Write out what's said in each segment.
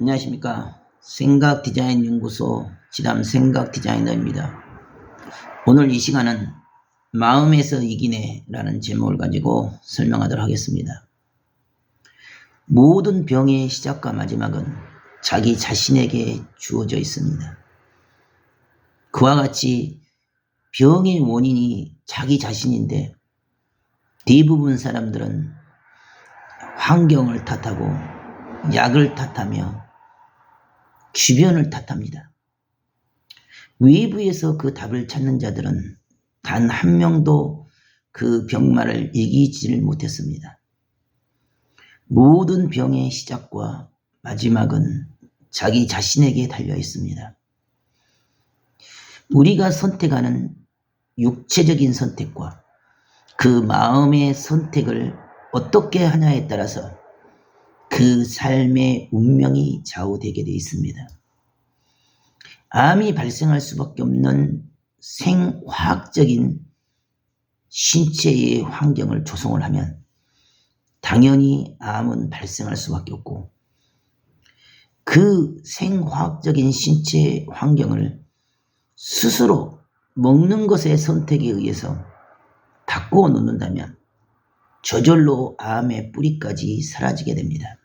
안녕하십니까. 생각디자인연구소 지담 생각디자이너입니다. 오늘 이 시간은 마음에서 이기네 라는 제목을 가지고 설명하도록 하겠습니다. 모든 병의 시작과 마지막은 자기 자신에게 주어져 있습니다. 그와 같이 병의 원인이 자기 자신인데 대부분 사람들은 환경을 탓하고 약을 탓하며 주변을 탓합니다. 외부에서 그 답을 찾는 자들은 단 한 명도 그 병마를 이기지를 못했습니다. 모든 병의 시작과 마지막은 자기 자신에게 달려 있습니다. 우리가 선택하는 육체적인 선택과 그 마음의 선택을 어떻게 하냐에 따라서 그 삶의 운명이 좌우되게 되어 있습니다. 암이 발생할 수밖에 없는 생화학적인 신체의 환경을 조성을 하면 당연히 암은 발생할 수밖에 없고, 그 생화학적인 신체 환경을 스스로 먹는 것의 선택에 의해서 바꾸어 놓는다면 저절로 암의 뿌리까지 사라지게 됩니다.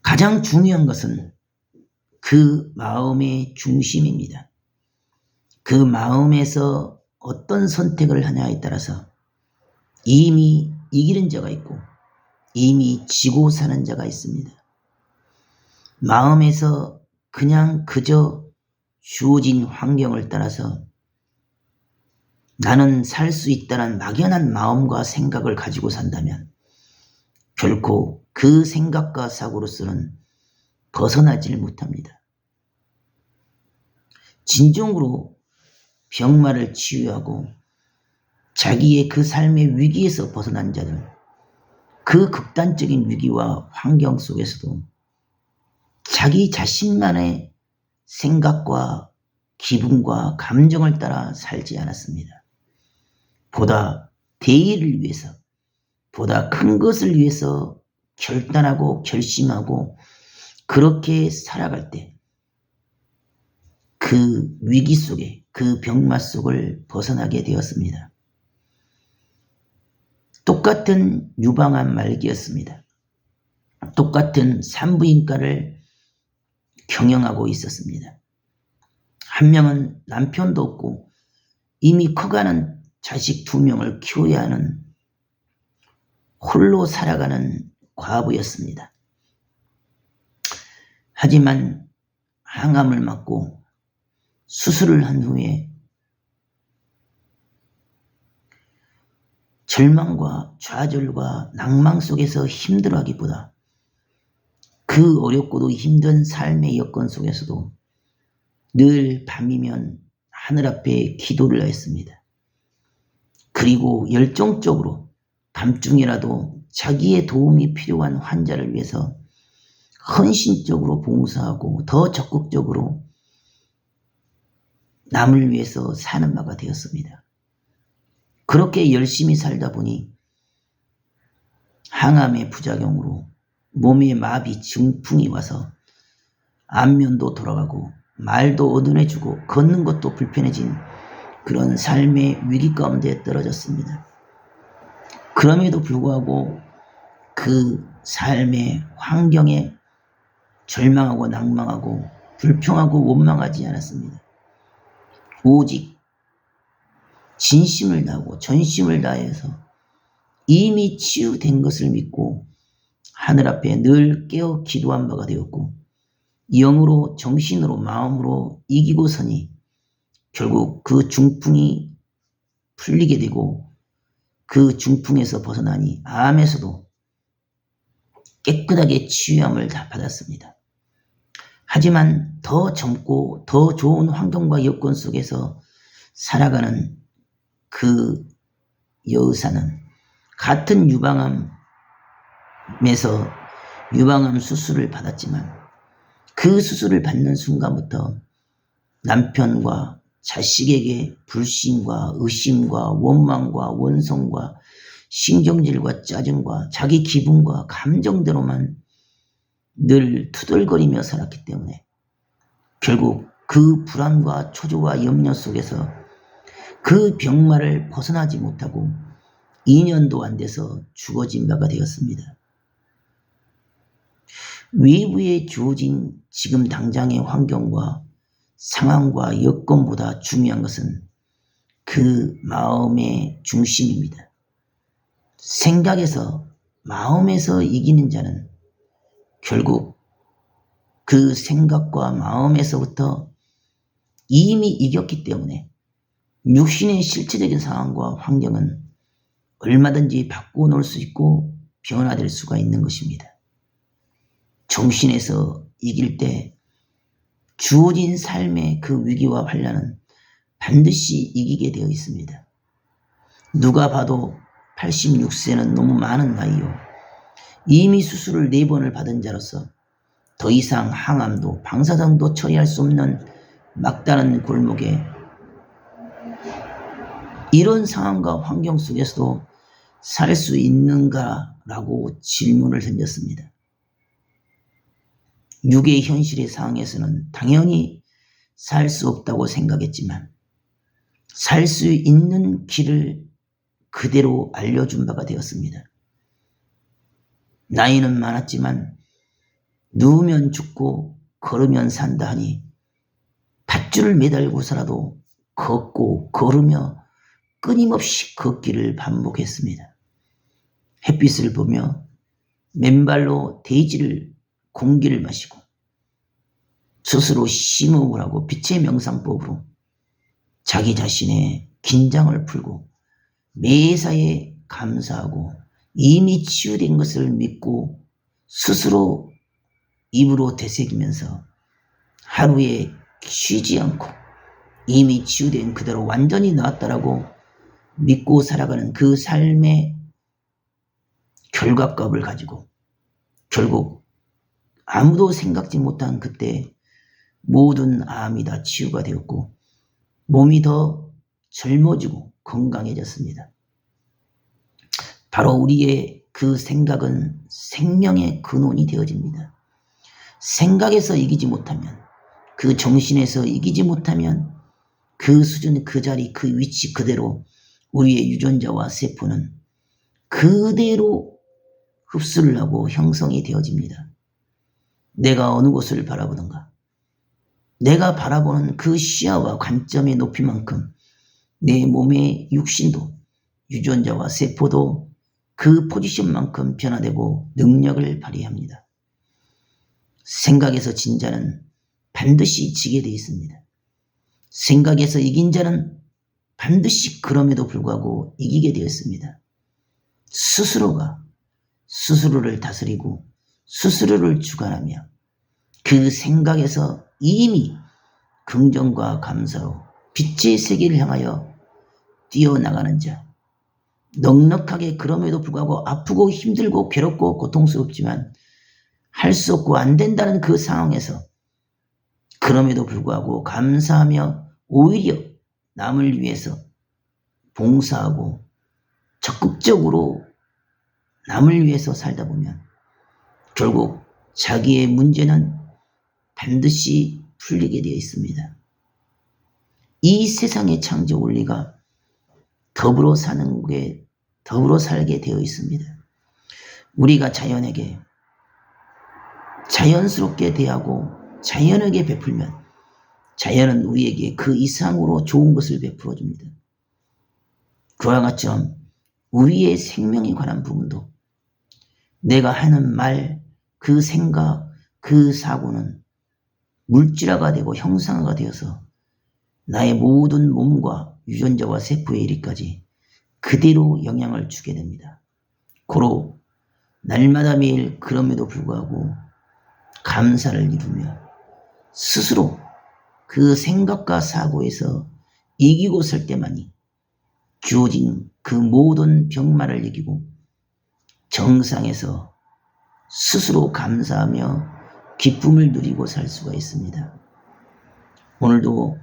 가장 중요한 것은 그 마음의 중심입니다. 그 마음에서 어떤 선택을 하냐에 따라서 이미 이기는 자가 있고 이미 지고 사는 자가 있습니다. 마음에서 그냥 그저 주어진 환경을 따라서 나는 살 수 있다는 막연한 마음과 생각을 가지고 산다면 결코 그 생각과 사고로서는 벗어나질 못합니다. 진정으로 병마를 치유하고 자기의 그 삶의 위기에서 벗어난 자들, 그 극단적인 위기와 환경 속에서도 자기 자신만의 생각과 기분과 감정을 따라 살지 않았습니다. 보다 대의를 위해서, 보다 큰 것을 위해서 결단하고 결심하고 그렇게 살아갈 때 그 위기 속에, 그 병마 속을 벗어나게 되었습니다. 똑같은 유방암 말기였습니다. 똑같은 산부인과를 경영하고 있었습니다. 한 명은 남편도 없고 이미 커가는 자식 2명을 키워야 하는 홀로 살아가는 과부였습니다. 하지만 항암을 맞고 수술을 한 후에 절망과 좌절과 낭망 속에서 힘들어하기보다 그 어렵고도 힘든 삶의 여건 속에서도 늘 밤이면 하늘 앞에 기도를 했습니다. 그리고 열정적으로 밤중이라도 자기의 도움이 필요한 환자를 위해서 헌신적으로 봉사하고 더 적극적으로 남을 위해서 사는 바가 되었습니다. 그렇게 열심히 살다 보니 항암의 부작용으로 몸에 마비, 중풍이 와서 안면도 돌아가고 말도 어둔해지고 걷는 것도 불편해진 그런 삶의 위기 가운데 떨어졌습니다. 그럼에도 불구하고 그 삶의 환경에 절망하고 낭망하고 불평하고 원망하지 않았습니다. 오직 진심을 다하고 전심을 다해서 이미 치유된 것을 믿고 하늘 앞에 늘 깨어 기도한 바가 되었고, 영으로 정신으로 마음으로 이기고 서니 결국 그 중풍이 풀리게 되고 그 중풍에서 벗어나니 암에서도 깨끗하게 치유함을 다 받았습니다. 하지만 더 젊고 더 좋은 환경과 여건 속에서 살아가는 그 여의사는 같은 유방암에서 유방암 수술을 받았지만 그 수술을 받는 순간부터 남편과 자식에게 불신과 의심과 원망과 원성과 신경질과 짜증과 자기 기분과 감정대로만 늘 투덜거리며 살았기 때문에 결국 그 불안과 초조와 염려 속에서 그 병마를 벗어나지 못하고 2년도 안 돼서 죽어진 바가 되었습니다. 외부에 주어진 지금 당장의 환경과 상황과 여건보다 중요한 것은 그 마음의 중심입니다. 생각에서 마음에서 이기는 자는 결국 그 생각과 마음에서부터 이미 이겼기 때문에 육신의 실체적인 상황과 환경은 얼마든지 바꾸어 놓을 수 있고 변화될 수가 있는 것입니다. 정신에서 이길 때 주어진 삶의 그 위기와 환난은 반드시 이기게 되어 있습니다. 누가 봐도 86세는 너무 많은 나이요. 이미 수술을 4번을 받은 자로서 더 이상 항암도 방사선도 처리할 수 없는 막다른 골목에 이런 상황과 환경 속에서도 살 수 있는가라고 질문을 던졌습니다. 육의 현실의 상황에서는 당연히 살 수 없다고 생각했지만 살 수 있는 길을 그대로 알려준 바가 되었습니다. 나이는 많았지만 누우면 죽고 걸으면 산다 하니 밧줄을 매달고서라도 걷고 걸으며 끊임없이 걷기를 반복했습니다. 햇빛을 보며 맨발로 대지를 공기를 마시고 스스로 심호흡을 하고 빛의 명상법으로 자기 자신의 긴장을 풀고 매사에 감사하고 이미 치유된 것을 믿고 스스로 입으로 되새기면서 하루에 쉬지 않고 이미 치유된 그대로 완전히 나았다라고 믿고 살아가는 그 삶의 결과값을 가지고 결국 아무도 생각지 못한 그때 모든 암이 다 치유가 되었고 몸이 더 젊어지고 건강해졌습니다. 바로 우리의 그 생각은 생명의 근원이 되어집니다. 생각에서 이기지 못하면, 그 정신에서 이기지 못하면 그 수준, 그 자리, 그 위치 그대로 우리의 유전자와 세포는 그대로 흡수를 하고 형성이 되어집니다. 내가 어느 곳을 바라보는가, 내가 바라보는 그 시야와 관점의 높이만큼 내 몸의 육신도 유전자와 세포도 그 포지션만큼 변화되고 능력을 발휘합니다. 생각에서 진 자는 반드시 지게 되어 있습니다. 생각에서 이긴 자는 반드시 그럼에도 불구하고 이기게 되었습니다. 스스로가 스스로를 다스리고 스스로를 주관하며 그 생각에서 이미 긍정과 감사로 빛의 세계를 향하여 뛰어나가는 자, 넉넉하게 그럼에도 불구하고 아프고 힘들고 괴롭고 고통스럽지만 할 수 없고 안 된다는 그 상황에서 그럼에도 불구하고 감사하며 오히려 남을 위해서 봉사하고 적극적으로 남을 위해서 살다 보면 결국 자기의 문제는 반드시 풀리게 되어 있습니다. 이 세상의 창조 원리가 더불어 사는 게 더불어 살게 되어 있습니다. 우리가 자연에게 자연스럽게 대하고 자연에게 베풀면 자연은 우리에게 그 이상으로 좋은 것을 베풀어 줍니다. 그와 같처럼 우리의 생명에 관한 부분도 내가 하는 말, 그 생각, 그 사고는 물질화가 되고 형상화가 되어서 나의 모든 몸과 유전자와 세포에 이르기까지 그대로 영향을 주게 됩니다. 고로 날마다 매일 그럼에도 불구하고 감사를 이루며 스스로 그 생각과 사고에서 이기고 설 때만이 주어진 그 모든 병마를 이기고 정상에서 스스로 감사하며 기쁨을 누리고 살 수가 있습니다. 오늘도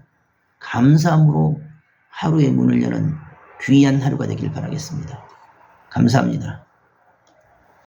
감사함으로 하루의 문을 여는 귀한 하루가 되길 바라겠습니다. 감사합니다.